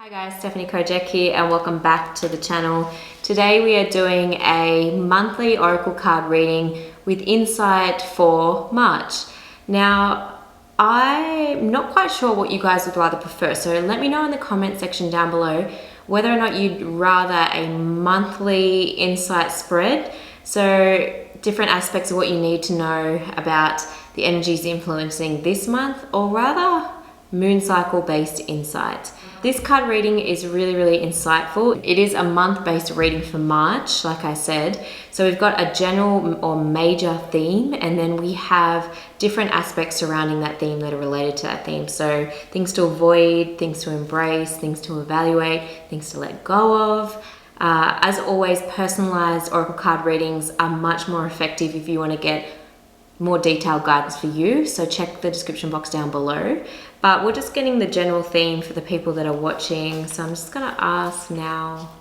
Hi guys, Stephanie Kojek here and welcome back to the channel. Today we are doing a monthly oracle card reading with insight for March. Now, I'm not quite sure what you guys would rather prefer, so let me know in the comment section down below whether or not you'd rather a monthly insight spread, so different aspects of what you need to know about the energies influencing this month, or rather moon cycle based insight. This card reading is really insightful. It is a month-based reading for March, like I said. So we've got a general or major theme, and then we have different aspects surrounding that theme that are related to that theme. So things to avoid, things to embrace, things to evaluate, things to let go of. As always, personalized oracle card readings are much more effective if you want to get more detailed guidance for you, so check the description box down below. But we're just getting the general theme for the people that are watching, so I'm just going to ask now.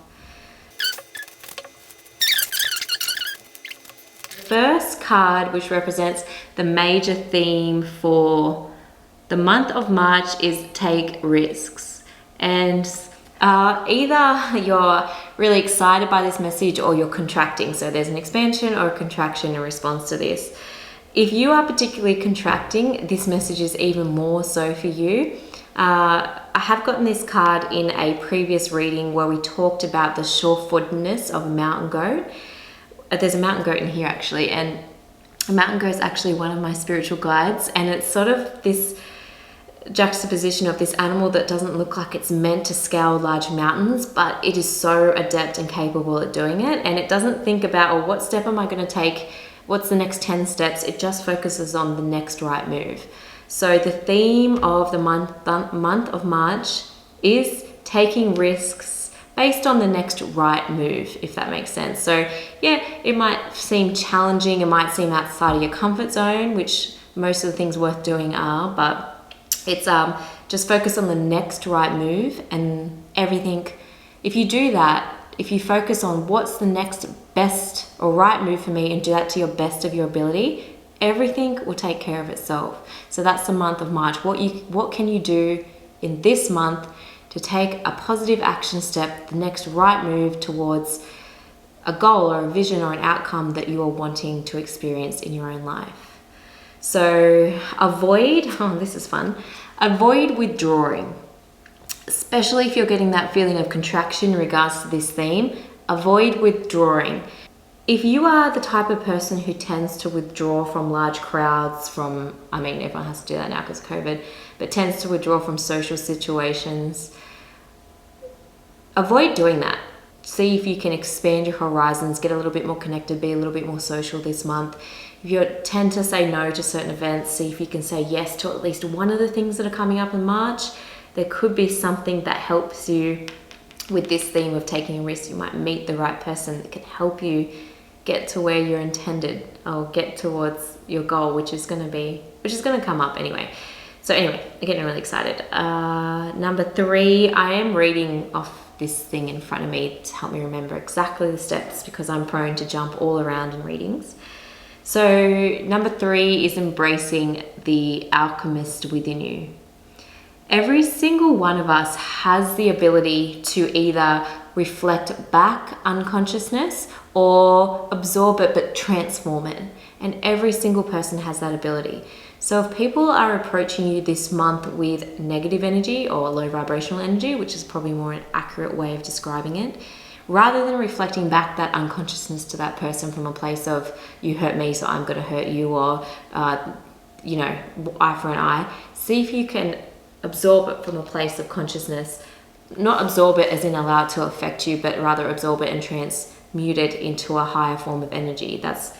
First card, which represents the major theme for the month of March, is take risks. And either you're really excited by this message or you're contracting, so there's an expansion or a contraction in response to this. If you are particularly contracting, this message is even more so for you. I have gotten this card in a previous reading where we talked about the sure-footedness of a mountain goat. There's a mountain goat in here actually, and a mountain goat is actually one of my spiritual guides, and it's sort of this juxtaposition of this animal that doesn't look like it's meant to scale large mountains, but it is so adept and capable at doing it, and it doesn't think about, oh, what step am I going to take? What's the next 10 steps? It just focuses on the next right move. So the theme of the month of March is taking risks based on the next right move, if that makes sense. So yeah, it might seem challenging, it might seem outside of your comfort zone, which most of the things worth doing are, but it's just focus on the next right move, and everything. If you do that, if you focus on what's the next best or right move for me and do that to your best of your ability, everything will take care of itself. So that's the month of March. What can you do in this month to take a positive action step, the next right move towards a goal or a vision or an outcome that you are wanting to experience in your own life? So avoid, this is fun, avoid withdrawing. Especially if you're getting that feeling of contraction in regards to this theme, avoid withdrawing. If you are the type of person who tends to withdraw from large crowds, everyone has to do that now because of COVID, but tends to withdraw from social situations, avoid doing that. See if you can expand your horizons, get a little bit more connected, be a little bit more social this month. If you tend to say no to certain events, see if you can say yes to at least one of the things that are coming up in March. There could be something that helps you with this theme of taking a risk. You might meet the right person that can help you get to where you're intended, or get towards your goal, which is going to come up anyway. So anyway, I'm getting really excited. Number 3, I am reading off this thing in front of me to help me remember exactly the steps, because I'm prone to jump all around in readings. So number 3 is embracing the alchemist within you. Every single one of us has the ability to either reflect back unconsciousness or absorb it but transform it. And every single person has that ability. So if people are approaching you this month with negative energy or low vibrational energy, which is probably more an accurate way of describing it, rather than reflecting back that unconsciousness to that person from a place of, you hurt me so I'm going to hurt you, or eye for an eye, see if you can absorb it from a place of consciousness. Not absorb it as in allow it to affect you, but rather absorb it and transmute it into a higher form of energy. That's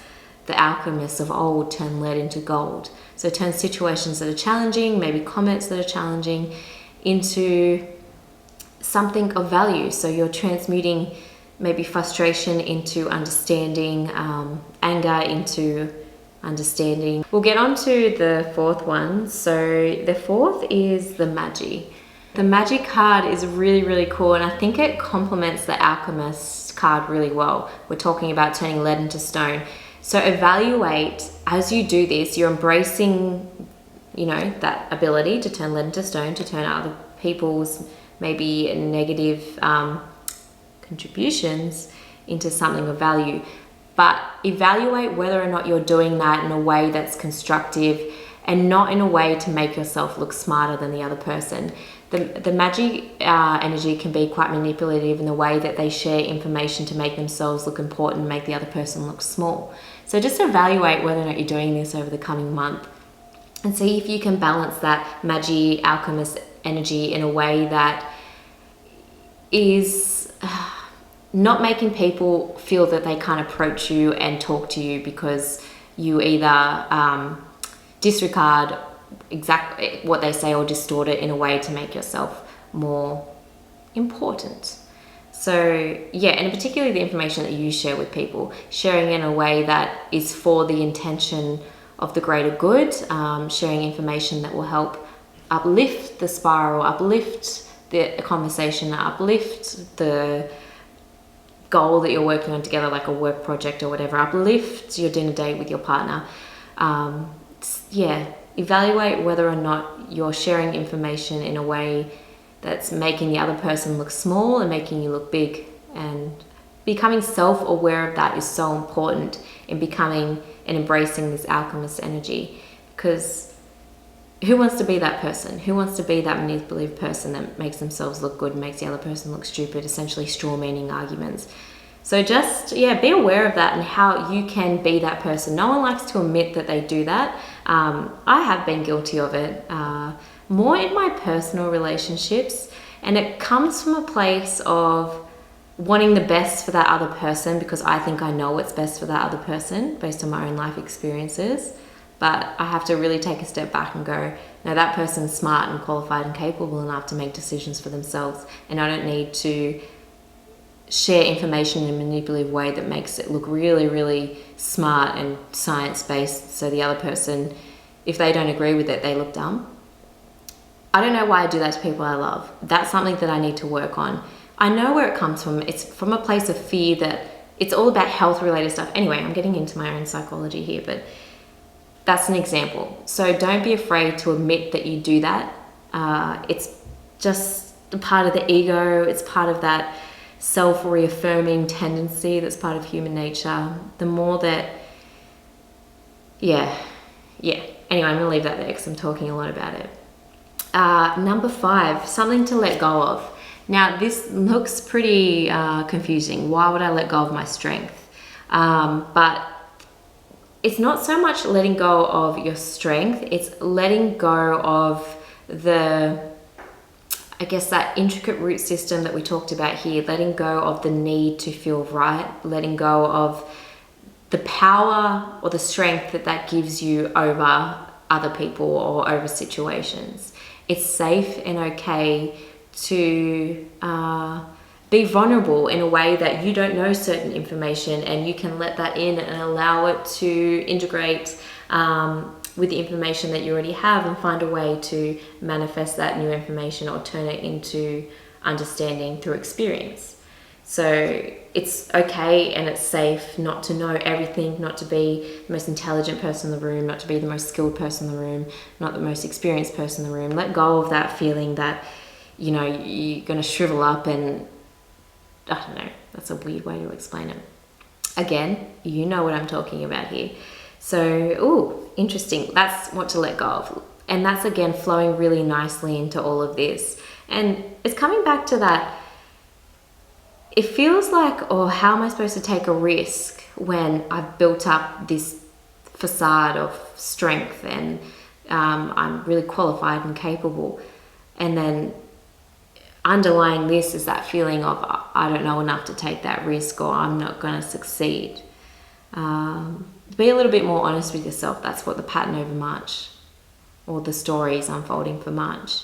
the alchemists of old turn lead into gold. So turn situations that are challenging, maybe comments that are challenging, into something of value. So you're transmuting maybe frustration into understanding, anger into understanding. We'll get on to the 4th one. So the 4th is the Magi. The Magi card is really cool, and I think it complements the Alchemist card really well. We're talking about turning lead into stone. So evaluate, as you do this, you're embracing, that ability to turn lead into stone, to turn other people's maybe negative contributions into something of value. But evaluate whether or not you're doing that in a way that's constructive and not in a way to make yourself look smarter than the other person. The magic energy can be quite manipulative in the way that they share information to make themselves look important and make the other person look small. So just evaluate whether or not you're doing this over the coming month and see if you can balance that magi alchemist energy in a way that is not making people feel that they can't approach you and talk to you because you either disregard exactly what they say or distort it in a way to make yourself more important. So yeah, and particularly the information that you share with people, sharing in a way that is for the intention of the greater good, sharing information that will help uplift the spiral, uplift the conversation, uplift the goal that you're working on together, like a work project or whatever, uplift your dinner date with your partner. Evaluate whether or not you're sharing information in a way that's making the other person look small and making you look big. And becoming self-aware of that is so important in becoming and embracing this alchemist energy, because who wants to be that person? Who wants to be that manipulative person that makes themselves look good and makes the other person look stupid, essentially straw-manning arguments? So just, be aware of that and how you can be that person. No one likes to admit that they do that. I have been guilty of it, more in my personal relationships. And it comes from a place of wanting the best for that other person because I think I know what's best for that other person based on my own life experiences. But I have to really take a step back and go, no, that person's smart and qualified and capable enough to make decisions for themselves. And I don't need to share information in a manipulative way that makes it look really, really smart and science-based. So the other person, if they don't agree with it, they look dumb. I don't know why I do that to people I love. That's something that I need to work on. I know where it comes from. It's from a place of fear that it's all about health-related stuff. Anyway, I'm getting into my own psychology here, but that's an example. So don't be afraid to admit that you do that. It's just a part of the ego. It's part of that self-reaffirming tendency that's part of human nature. The more that, Anyway, I'm going to leave that there because I'm talking a lot about it. Number 5, something to let go of. Now, this looks pretty confusing. Why would I let go of my strength? But it's not so much letting go of your strength. It's letting go of that intricate root system that we talked about here, letting go of the need to feel right, letting go of the power or the strength that gives you over other people or over situations. It's safe and okay to be vulnerable in a way that you don't know certain information, and you can let that in and allow it to integrate with the information that you already have and find a way to manifest that new information or turn it into understanding through experience. So it's okay and it's safe not to know everything, not to be the most intelligent person in the room, not to be the most skilled person in the room, not the most experienced person in the room. Let go of that feeling that, you're going to shrivel up and, I don't know, that's a weird way to explain it. Again, you know what I'm talking about here. So, interesting. That's what to let go of. And that's, again, flowing really nicely into all of this. And it's coming back to that. It feels like, how am I supposed to take a risk when I've built up this facade of strength and I'm really qualified and capable? And then underlying this is that feeling of, I don't know enough to take that risk, or I'm not going to succeed. Be a little bit more honest with yourself. That's what the pattern over March, or the story is unfolding for March.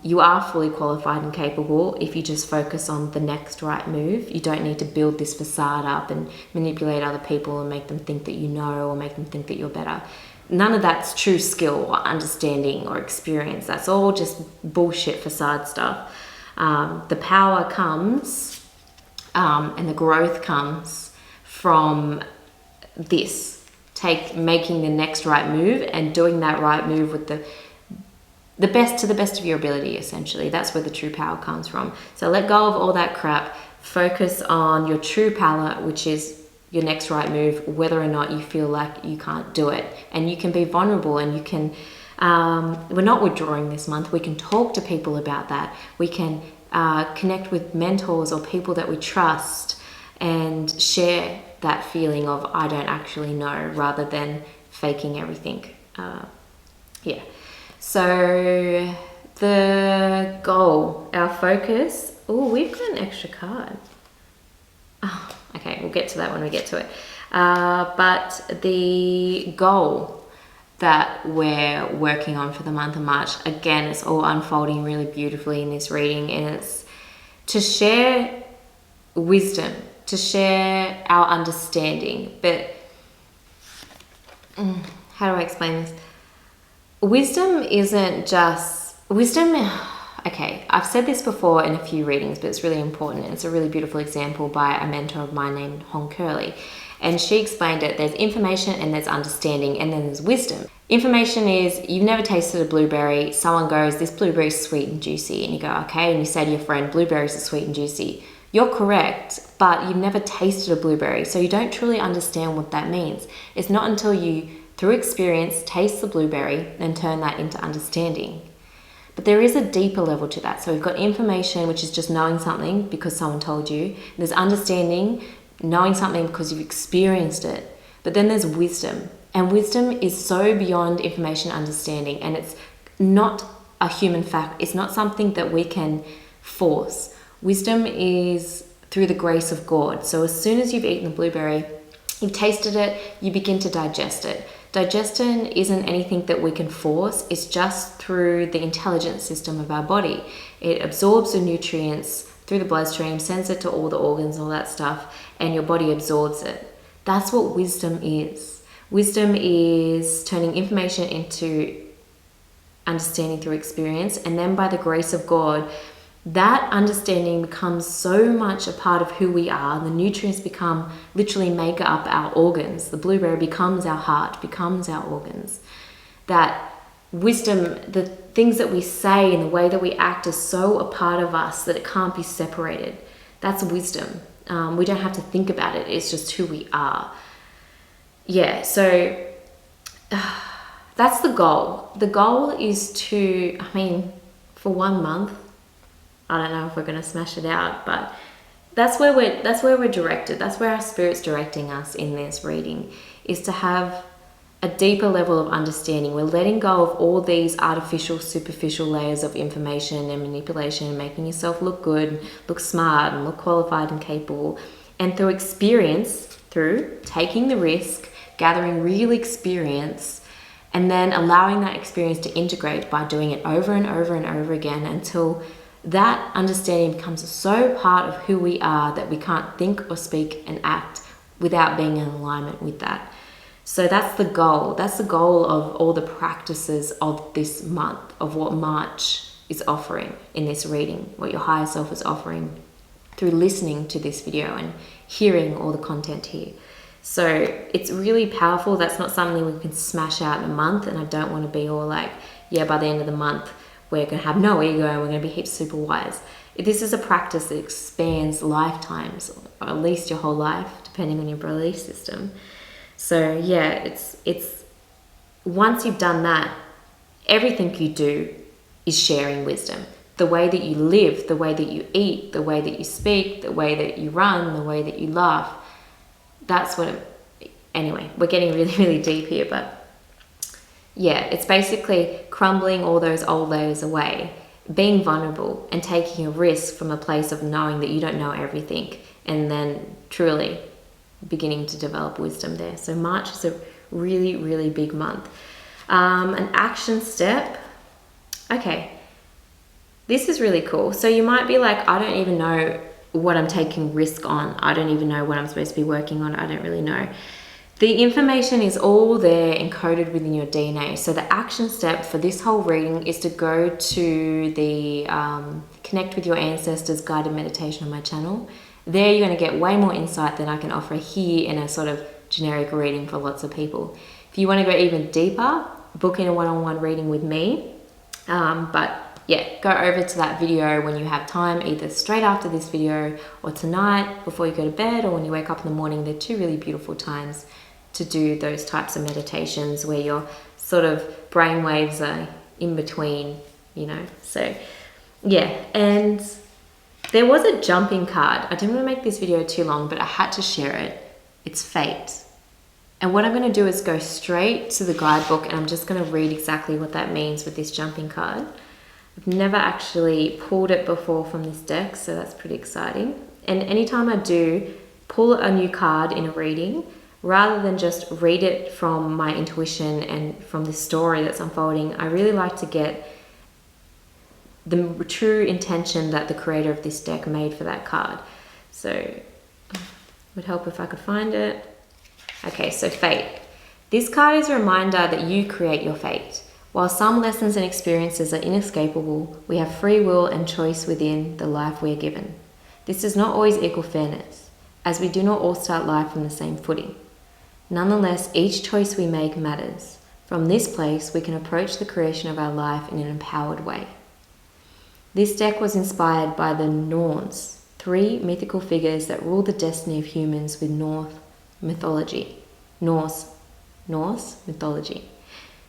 You are fully qualified and capable if you just focus on the next right move. You don't need to build this facade up and manipulate other people and make them think that you know, or make them think that you're better. None of that's true skill or understanding or experience. That's all just bullshit facade stuff. The power comes and the growth comes from this. Making the next right move and doing that right move with the the best to the best of your ability, essentially. That's where the true power comes from. So let go of all that crap. Focus on your true power, which is your next right move, whether or not you feel like you can't do it. And you can be vulnerable, and you can, we're not withdrawing this month. We can talk to people about that. We can connect with mentors or people that we trust and share that feeling of I don't actually know, rather than faking everything. Yeah. So the goal, our focus. Oh, we've got an extra card. Oh, okay, we'll get to that when we get to it. But the goal that we're working on for the month of March, again, it's all unfolding really beautifully in this reading, and it's to share wisdom, to share our understanding. But how do I explain this? Wisdom isn't just wisdom. Okay, I've said this before in a few readings, but it's really important. It's a really beautiful example by a mentor of mine named Hong Curley. And she explained it, there's information and there's understanding, and then there's wisdom. Information is, you've never tasted a blueberry. Someone goes, this blueberry is sweet and juicy. And you go, okay. And you say to your friend, blueberries are sweet and juicy. You're correct, but you've never tasted a blueberry. So you don't truly understand what that means. It's not until you, through experience, taste the blueberry and turn that into understanding. But there is a deeper level to that. So we've got information, which is just knowing something because someone told you. There's understanding, knowing something because you've experienced it. But then there's wisdom. And wisdom is so beyond information understanding. And it's not a human fact. It's not something that we can force. Wisdom is through the grace of God. So as soon as you've eaten the blueberry, you've tasted it, you begin to digest it. Digestion isn't anything that we can force. It's just through the intelligence system of our body. It absorbs the nutrients through the bloodstream, sends it to all the organs, all that stuff, and your body absorbs it. That's what wisdom is. Wisdom is turning information into understanding through experience, and then by the grace of God, that understanding becomes so much a part of who we are. The nutrients literally make up our organs. The blueberry becomes our heart, becomes our organs. That wisdom, the things that we say and the way that we act is so a part of us that it can't be separated. That's wisdom. We don't have to think about it. It's just who we are. Yeah, so that's the goal. The goal is to, for 1 month, I don't know if we're going to smash it out, but that's where we're directed. That's where our spirit's directing us in this reading, is to have a deeper level of understanding. We're letting go of all these artificial, superficial layers of information and manipulation and making yourself look good, look smart, and look qualified and capable. And through experience, through taking the risk, gathering real experience, and then allowing that experience to integrate by doing it over and over and over again until that understanding becomes so part of who we are that we can't think or speak and act without being in alignment with that. So that's the goal. That's the goal of all the practices of this month, of what March is offering in this reading, what your higher self is offering through listening to this video and hearing all the content here. So it's really powerful. That's not something we can smash out in a month, and I don't want to be all like, yeah, by the end of the month, we're going to have no ego and we're going to be heaps super wise. This is a practice that expands lifetimes, or at least your whole life, depending on your belief system. So yeah, it's once you've done that, everything you do is sharing wisdom. The way that you live, the way that you eat, the way that you speak, the way that you run, the way that you laugh. That's what anyway, we're getting really, really deep here, but yeah, it's basically crumbling all those old layers away, being vulnerable and taking a risk from a place of knowing that you don't know everything, and then truly beginning to develop wisdom there. So March is a really, really big month. An action step. Okay, this is really cool. So you might be like, I don't even know what I'm taking risk on. I don't even know what I'm supposed to be working on. I don't really know. The information is all there encoded within your DNA. So the action step for this whole reading is to go to the Connect with Your Ancestors guided meditation on my channel. There you're going to get way more insight than I can offer here in a sort of generic reading for lots of people. If you want to go even deeper, book in a one-on-one reading with me. But yeah, go over to that video when you have time, either straight after this video or tonight before you go to bed or when you wake up in the morning. They're two really beautiful times to do those types of meditations where your sort of brain waves are in between, you know. So yeah, and there was a jumping card. I didn't want to make this video too long, but I had to share it. It's fate. And what I'm going to do is go straight to the guidebook, and I'm just going to read exactly what that means with this jumping card. I've never actually pulled it before from this deck, so that's pretty exciting. And anytime I do pull a new card in a reading, rather than just read it from my intuition and from the story that's unfolding, I really like to get the true intention that the creator of this deck made for that card. So it would help if I could find it. Okay, so fate. This card is a reminder that you create your fate. While some lessons and experiences are inescapable, we have free will and choice within the life we are given. This does not always equal fairness, as we do not all start life from the same footing. Nonetheless, each choice we make matters. From this place, we can approach the creation of our life in an empowered way. This deck was inspired by the Norns, 3 mythical figures that rule the destiny of humans with Norse mythology.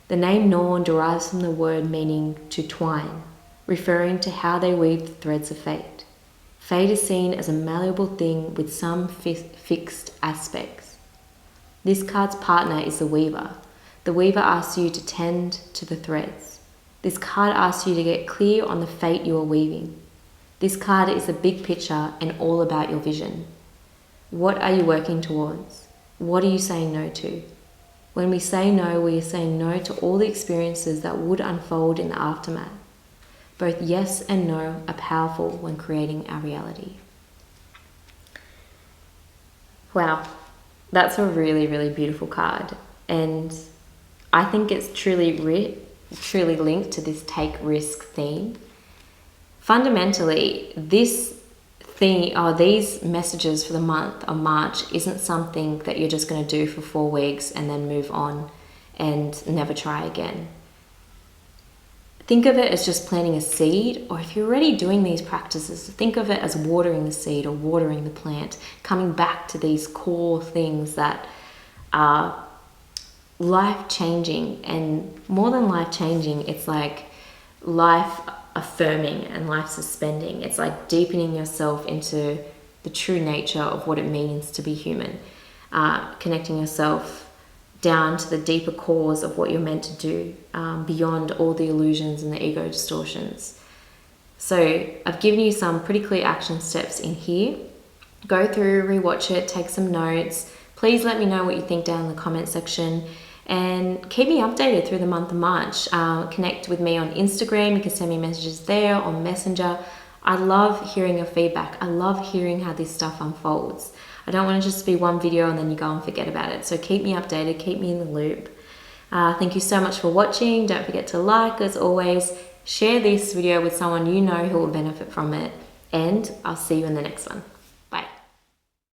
The name Norn derives from the word meaning to twine, referring to how they weave the threads of fate. Fate is seen as a malleable thing with some fixed aspects. This card's partner is the weaver. The weaver asks you to tend to the threads. This card asks you to get clear on the fate you are weaving. This card is the big picture and all about your vision. What are you working towards? What are you saying no to? When we say no, we are saying no to all the experiences that would unfold in the aftermath. Both yes and no are powerful when creating our reality. Wow, that's a really, really beautiful card. And I think it's truly linked to this take risk theme. Fundamentally, this theme or these messages for the month of March isn't something that you're just going to do for 4 weeks and then move on and never try again. Think of it as just planting a seed, or if you're already doing these practices, think of it as watering the seed or watering the plant, coming back to these core things that are life-changing. And more than life-changing, it's like life-affirming and life-suspending. It's like deepening yourself into the true nature of what it means to be human, connecting yourself down to the deeper cause of what you're meant to do, beyond all the illusions and the ego distortions. So I've given you some pretty clear action steps in here. Go through, rewatch it, take some notes. Please let me know what you think down in the comment section, and keep me updated through the month of March. Connect with me on Instagram. You can send me messages there, on Messenger. I love hearing your feedback. I love hearing how this stuff unfolds. I don't want to just be one video and then you go and forget about it. So keep me updated, keep me in the loop. Thank you so much for watching. Don't forget to like, as always. Share this video with someone you know who will benefit from it. And I'll see you in the next one.